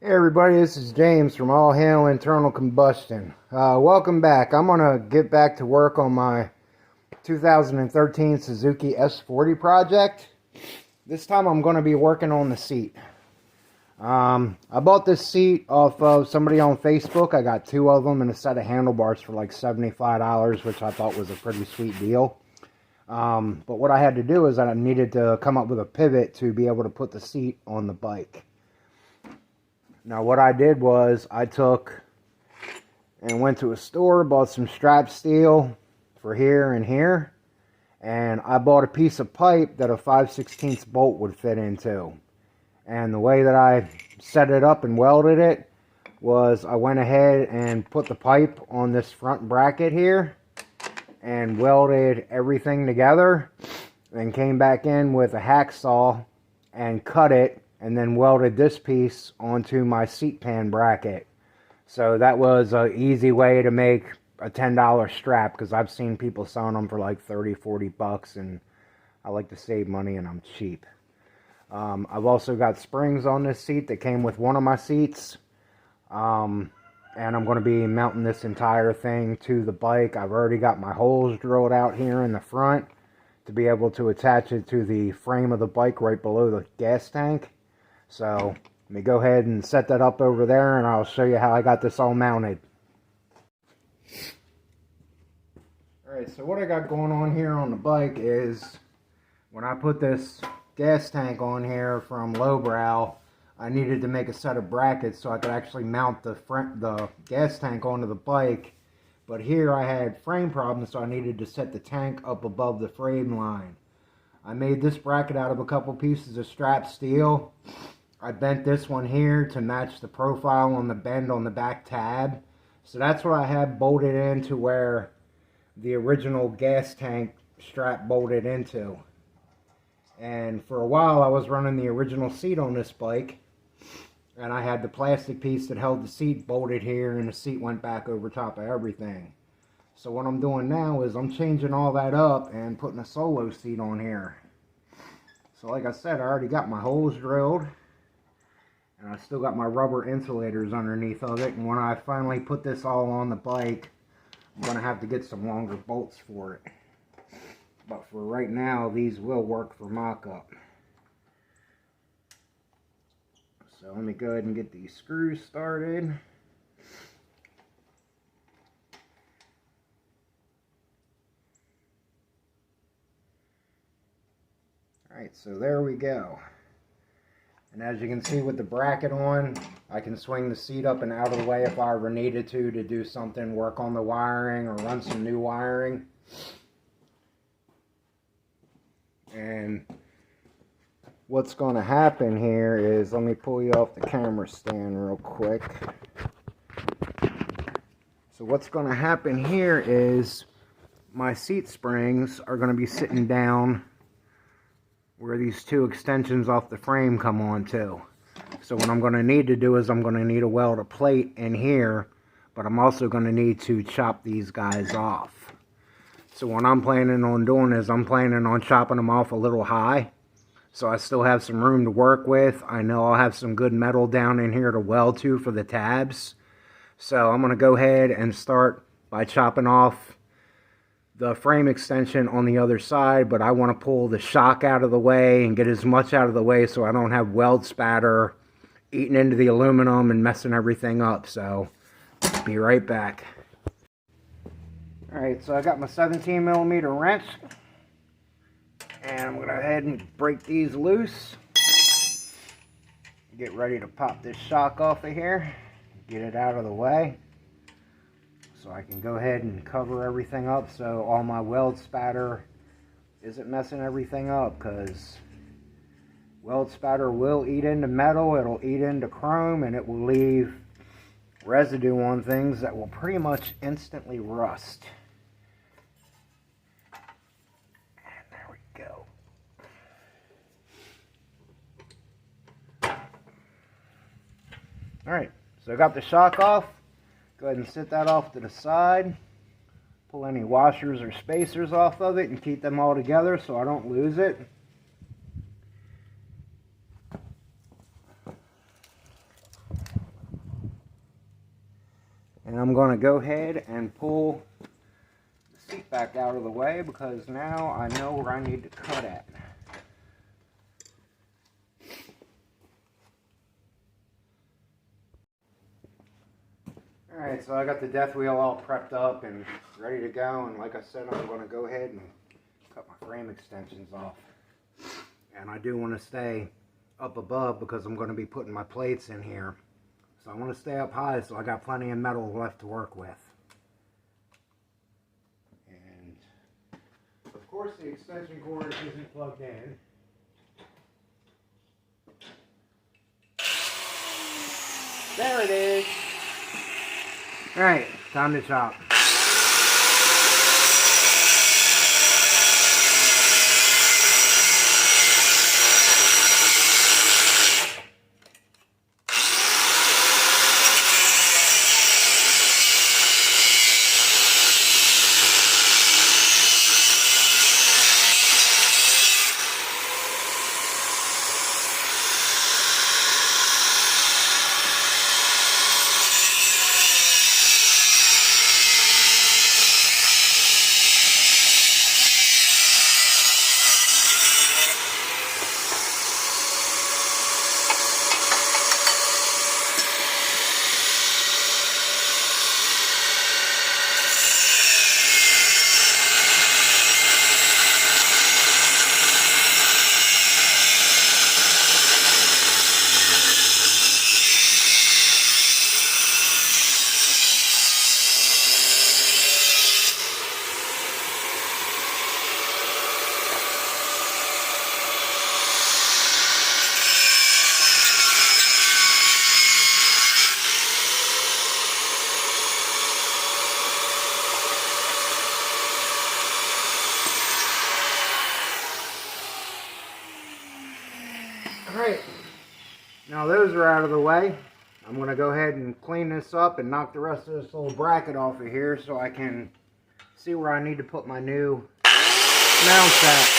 Hey everybody, this is James from All Hail Internal Combustion. Welcome back. I'm going to get back to work on my 2013 Suzuki S40 project. This time I'm going to be working on the seat. I bought this seat off of somebody on Facebook. I got two of them and a set of handlebars for like $75, which I thought was a pretty sweet deal. But what I had to do is I needed to come up with a pivot to be able to put the seat on the bike. Now what I did was I took and went to a store, bought some strap steel for here and here, and I bought a piece of pipe that a 5/16 bolt would fit into. And the way that I set it up and welded it was I went ahead and put the pipe on this front bracket here and welded everything together, and came back in with a hacksaw and cut it, and then welded this piece onto my seat pan bracket. So that was an easy way to make a $10 strap, because I've seen people selling them for like 30-40 bucks, and I like to save money and I'm cheap. I've also got springs on this seat that came with one of my seats, and I'm going to be mounting this entire thing to the bike. I've already got my holes drilled out here in the front to be able to attach it to the frame of the bike right below the gas tank. So let me go ahead and set that up over there, and I'll show you how I got this all mounted. Alright, so what I got going on here on the bike is when I put this gas tank on here from lowbrow, I needed to make a set of brackets so I could actually mount the gas tank onto the bike. But here I had frame problems, so I needed to set the tank up above the frame line. I made this bracket out of a couple pieces of strap steel. I bent this one here to match the profile on the bend on the back tab. So that's what I had bolted into where the original gas tank strap bolted into. And for a while I was running the original seat on this bike, and I had the plastic piece that held the seat bolted here, and the seat went back over top of everything. So what I'm doing now is I'm changing all that up and putting a solo seat on here. So like I said, I already got my holes drilled, and I still got my rubber insulators underneath of it. And when I finally put this all on the bike, I'm going to have to get some longer bolts for it. But for right now, these will work for mock-up. So let me go ahead and get these screws started. Alright, so there we go. And as you can see with the bracket on, I can swing the seat up and out of the way if I ever needed to do something, work on the wiring or run some new wiring. And what's going to happen here is, let me pull you off the camera stand real quick. So what's going to happen here is my seat springs are going to be sitting down where these two extensions off the frame come on to. So what I'm going to need to do is I'm going to need to weld a plate in here, but I'm also going to need to chop these guys off. So what I'm planning on doing is I'm planning on chopping them off a little high, so I still have some room to work with. I know I'll have some good metal down in here to weld to for the tabs. So I'm going to go ahead and start by chopping off the frame extension on the other side, but I want to pull the shock out of the way and get as much out of the way so I don't have weld spatter eating into the aluminum and messing everything up. So be right back. Alright, so I got my 17mm wrench, and I'm going to go ahead and break these loose. Get ready to pop this shock off of here, get it out of the way, so I can go ahead and cover everything up so all my weld spatter isn't messing everything up, because weld spatter will eat into metal, it'll eat into chrome, and it will leave residue on things that will pretty much instantly rust. And there we go. Alright, so I got the shock off. Go ahead and set that off to the side. Pull any washers or spacers off of it and keep them all together so I don't lose it. And I'm going to go ahead and pull the seat back out of the way because now I know where I need to cut at. Alright, so I got the death wheel all prepped up and ready to go, and like I said, I'm going to go ahead and cut my frame extensions off. And I do want to stay up above because I'm going to be putting my plates in here. So I want to stay up high so I got plenty of metal left to work with. And of course the extension cord isn't plugged in. There it is! Alright, time to chop. Alright, now those are out of the way. I'm going to go ahead and clean this up and knock the rest of this little bracket off of here so I can see where I need to put my new mounts at.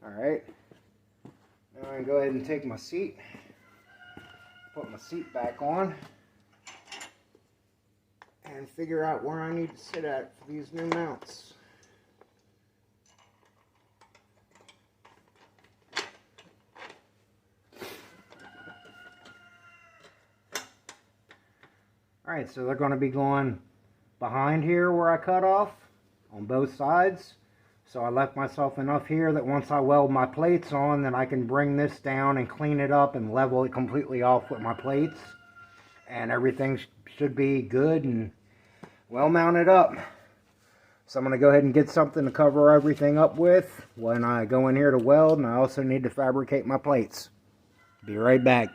Alright, now I can go ahead and take my seat, put my seat back on, and figure out where I need to sit at for these new mounts. Alright, so they're going to be going behind here where I cut off on both sides. So I left myself enough here that once I weld my plates on, then I can bring this down and clean it up and level it completely off with my plates. And everything should be good and well mounted up. So I'm going to go ahead and get something to cover everything up with when I go in here to weld, and I also need to fabricate my plates. Be right back.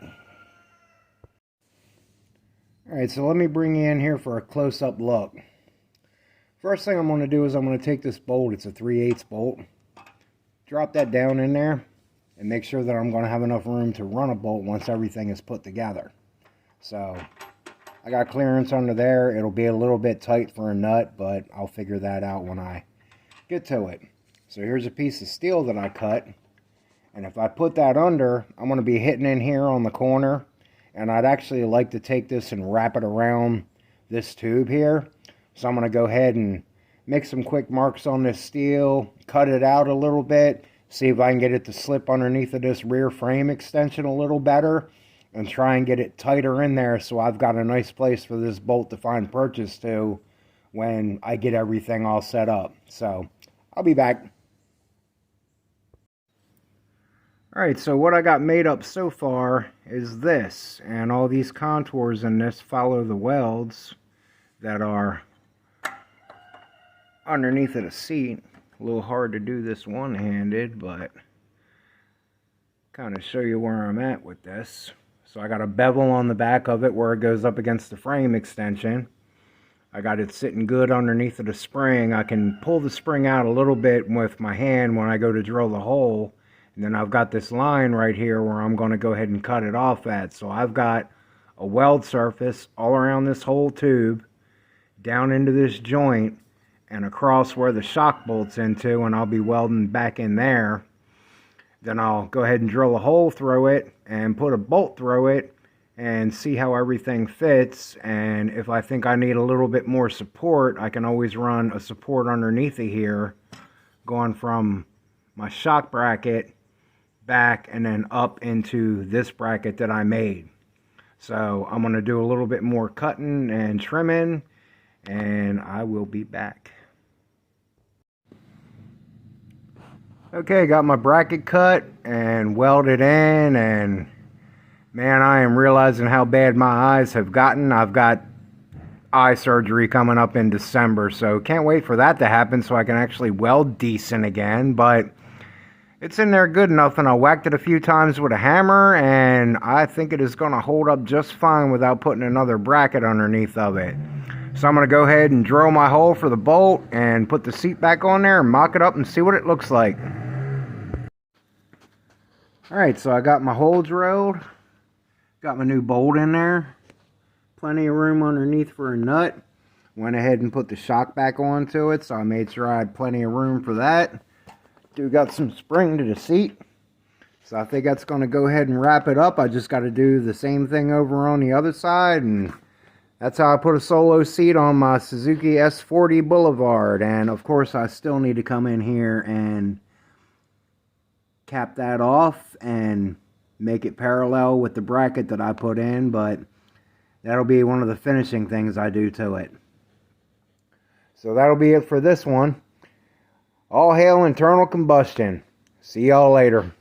Alright, so let me bring you in here for a close-up look. First thing I'm going to do is I'm going to take this bolt, it's a 3/8 bolt, drop that down in there, and make sure that I'm going to have enough room to run a bolt once everything is put together. So I got clearance under there. It'll be a little bit tight for a nut, but I'll figure that out when I get to it. So here's a piece of steel that I cut, and if I put that under, I'm going to be hitting in here on the corner, and I'd actually like to take this and wrap it around this tube here. So I'm going to go ahead and make some quick marks on this steel, cut it out a little bit, see if I can get it to slip underneath of this rear frame extension a little better, and try and get it tighter in there so I've got a nice place for this bolt to find purchase to when I get everything all set up. So I'll be back. Alright, so what I got made up so far is this, and all these contours in this follow the welds that are underneath of the seat. A little hard to do this one-handed, but kind of show you where I'm at with this. So I got a bevel on the back of it where it goes up against the frame extension. I got it sitting good underneath of the spring. I can pull the spring out a little bit with my hand when I go to drill the hole. And then I've got this line right here where I'm going to go ahead and cut it off at. So I've got a weld surface all around this whole tube, down into this joint, and across where the shock bolts into, and I'll be welding back in there. Then I'll go ahead and drill a hole through it and put a bolt through it and see how everything fits. And if I think I need a little bit more support, I can always run a support underneath of here, going from my shock bracket back and then up into this bracket that I made. So I'm going to do a little bit more cutting and trimming, and I will be back. Okay, got my bracket cut and welded in, and man, I am realizing how bad my eyes have gotten. I've got eye surgery coming up in December, so can't wait for that to happen so I can actually weld decent again. But it's in there good enough, and I whacked it a few times with a hammer, and I think it is going to hold up just fine without putting another bracket underneath of it. So I'm going to go ahead and drill my hole for the bolt and put the seat back on there and mock it up and see what it looks like. Alright, so I got my hole drilled. Got my new bolt in there. Plenty of room underneath for a nut. Went ahead and put the shock back onto it, so I made sure I had plenty of room for that. Got some spring to the seat. So I think that's going to go ahead and wrap it up. I just got to do the same thing over on the other side, and that's how I put a solo seat on my Suzuki S40 Boulevard. And of course I still need to come in here and cap that off and make it parallel with the bracket that I put in, but that'll be one of the finishing things I do to it. So that'll be it for this one. All hail internal combustion. See y'all later.